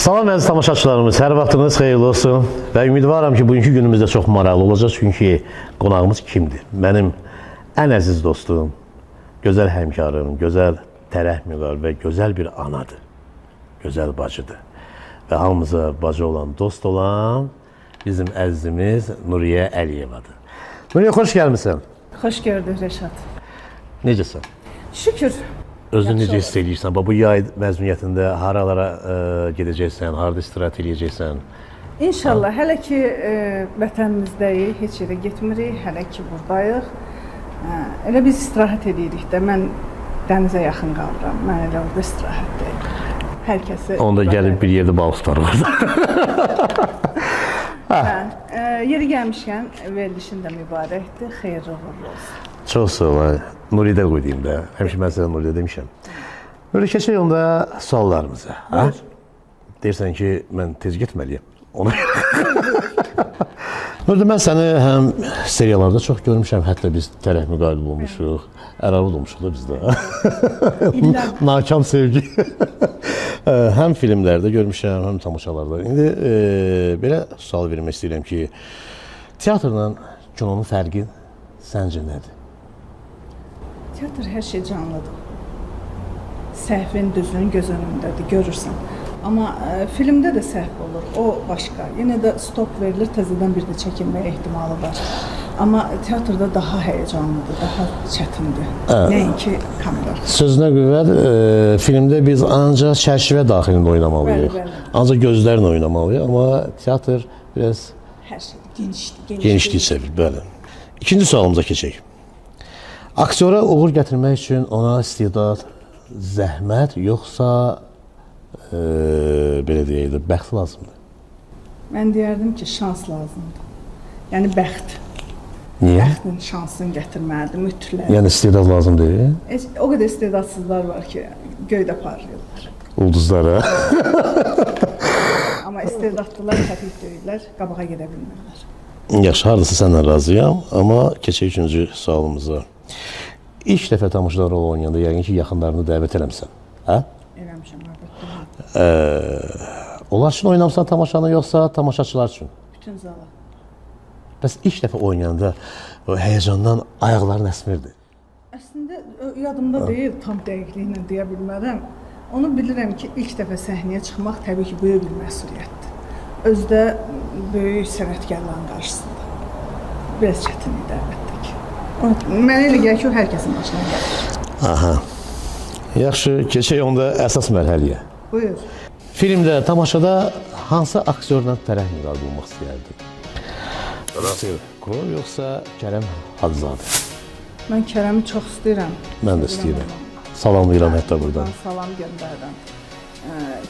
Salam əziz tamaşaçılarımız, hər vaxtınız xeyirli olsun və ümidvaram ki, bugünkü günümüzdə çox maraqlı olacaq, çünki qonağımız kimdir? Mənim ən əziz dostum, gözəl həmkarım, gözəl tərəhmüqar və gözəl bir anadır, gözəl bacıdır və hamımıza bacı olan, dost olan bizim əzizimiz Nuriyə Əliyevadır. Nuriyə, xoş gəlmişsən. Xoş gördük Rəşad. Necəsən? Şükür. Özünü necə hiss edirsən? Bu yay məzuniyyətində haralara gedəcəksən, harada istirahət edəcəksən? İnşallah, hələ ki vətənimizdəyik, heç yerə getmirik, hələ ki buradayıq. Elə biz istirahət edirik də, mən dənizə yaxın qalıram, mən elə orada istirahətdəyim. Hər kəsi... Onda gəlib bir yerdə balıq tutarıq orada. Yeri gəlmişkən, verilişin də mübarəkdir, xeyirli uğurlu olsun. Çox sağ ol. Nuridə qoydayım da. Həmişə mən sənə Nuridə demişəm. Nuri, keçək onda suallarımıza. Deyirsən ki, mən tez getməliyəm. Ona Nuridə, mən səni həm seriyalarda çox görmüşəm, hətta biz tərəf müqabil olmuşuq, əravud olmuşuq da biz də. Nakam sevgi. Həm filmlərdə görmüşəm, həm tamaşalarda. İndi belə sual vermək istəyirəm ki, teatrla kinonun fərqi səncə nədir? Teatr hər şey canlıdır. Səhvin, düzün göz önündədir, görürsən. Amma filmdə də səhv olur, o başqa. Yenə də stop verilir, təzədən bir də çəkinməyə ehtimalı var. Amma teatrda daha həyəcanlıdır, daha çətindir. Nəinki kamera. Sözünə qüvvət, filmdə biz ancaq çərçivə daxilində oynamalıyıq. Ancaq gözlərlə oynamalıyıq, amma teatr biraz... Hər şey genişlik sevir, bəli. İkinci sualımıza keçək. Aktyora uğur gətirmək üçün ona istedad, zəhmət, yoxsa belə deyək də, bəxt lazımdır? Mən deyərdim ki, şans lazımdır. Yəni, bəxt. Niyə? Bəxtin şansını gətirməlidir, mütləq. Yəni, istedad lazım deyil? O qədər istedadsızlar var ki, göydə parlayırlar. Ulduzlara. Amma istedadlılar təpik döyürlər, qabağa gedə bilmirlər. Yaxşı, haradasa sənlə razıyam, amma keçək üçüncü sualımıza. İlk dəfə tamaşada rol oynayanda yəqin ki, yaxınlarını dəvət eləmsən, hə? Eləmişəm, əlbəttə. Onlar üçün oynamısan tamaşanı, yoxsa tamaşaçılar üçün? Bütün zala. Bəs ilk dəfə oynayanda həyəcandan ayaqların əsmirdi. Əslində, yadımda deyil, tam dəqiqliklə deyə bilmərəm. Onu bilirəm ki, ilk dəfə səhnəyə çıxmaq təbii ki, böyük bir məsuliyyətdir. Özdə böyük sənətkarların qarşısında. Biraz çətin idi, əlbəttə ki. Mənə elə gəlir ki, o hər kəsin başına gəlir. Aha. Yaxşı, keçək onda əsas mərhəliyə. Buyur. Filmdə, tamaşada hansı aktyorla tərəf müqabil olmaq istəyərdi? Rasul Krov, yoxsa Kərəm Hacızadə? Mən Kərəmi çox istəyirəm. Mən də istəyirəm. Salamlayıram hətta buradan. Salam göndərəm.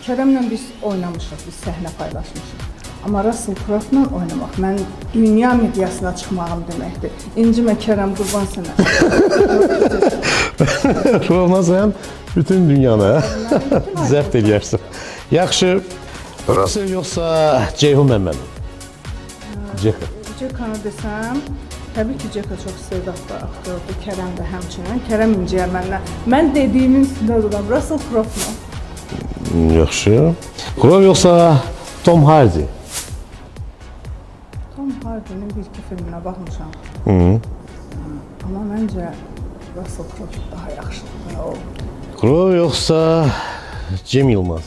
Kərəmlə biz oynamışıq, biz səhnə paylaşmışıq. Amma Russell Crowe-la oynamaq, mən dünya miqyasına çıxmağım deməkdir. İncimə Kərəm, qurban sənə. Crowe-la sən bütün dünyanı zəbt edərsən. Yaxşı, Russell yoxsa Ceyhun Məmmədov? Cekanı desəm, təbii ki, Ceka çox istedadlı aktyordur, Kərəm də həmçinin. Kərəm inciyər məndən. Mən dediyimin üstündə duram, Russell Crowe-la. Yaxşı. Crowe yoxsa Tom Hardy? Tom Hardy'nin bir-iki filminə baxmışam. Amma məncə Russell Crowe daha yaxşıdır. Crowe yoxsa Cem Yılmaz?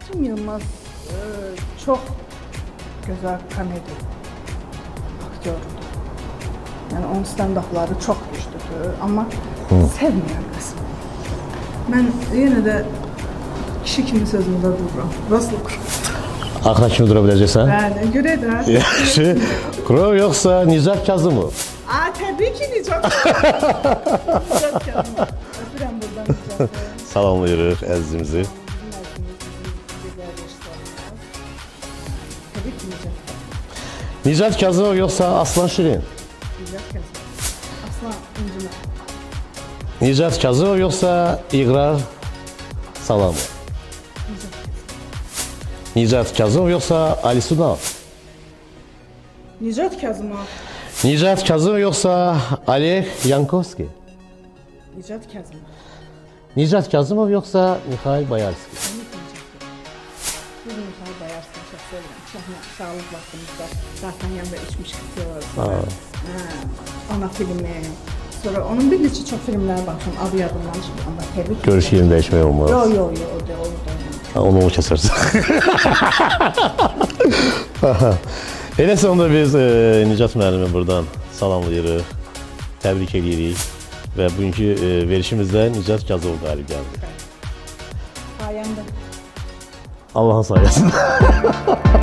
Cem Yılmaz çox gözəl komedi aktyordur. Yəni, onun stand-upları çox güclüdür, amma sevmirəm əslində. Mən yenə də kişi kimi sözümdə dururam. Russell Crowe. Axıra kimi dura biləcəksən? Bəli, görə də. Yaxşı. Crowe yoxsa Nicat Kazımov? Təbii ki, Nicat Kazımov. Nicat Kazımov. Öpürəm buradan Nicatı. Salamlayırıq əzizimizi. Təbii ki, Nicat Kazımov. Nicat Kazımov yoxsa Aslan Şirin? Nicat Kazımov. Aslan, incimə. Nicat Kazımov yoxsa İqrar Salamov? Nicat Kazımov yoxsa Ali Sunal? Nicat Kazımov. Nicat Kazımov yoxsa Oleg Yankovski? Nicat Kazımov. Nicat Kazımov yoxsa Mikhail Bayarski? Bir Mihal Bayarsını çox sevirəm. Çox sağlıq vaxtımızda D'Artagnan və Üç Müşketyor, Ana filmi, sonra onun bir neçə çox filmlərə baxmışam, adı yadımdan çıxmır, amma təbii ki. Görüş yerini dəyişmək olmaz. Yo, o da. Onu kəsərsən. Elə sonunda biz Nicat müəllimi buradan salamlayırıq, təbrik edirik və bugünkü verişimizdə Nicat Gazov qalib gəldi. Sayəndə. Allahın sayəsində.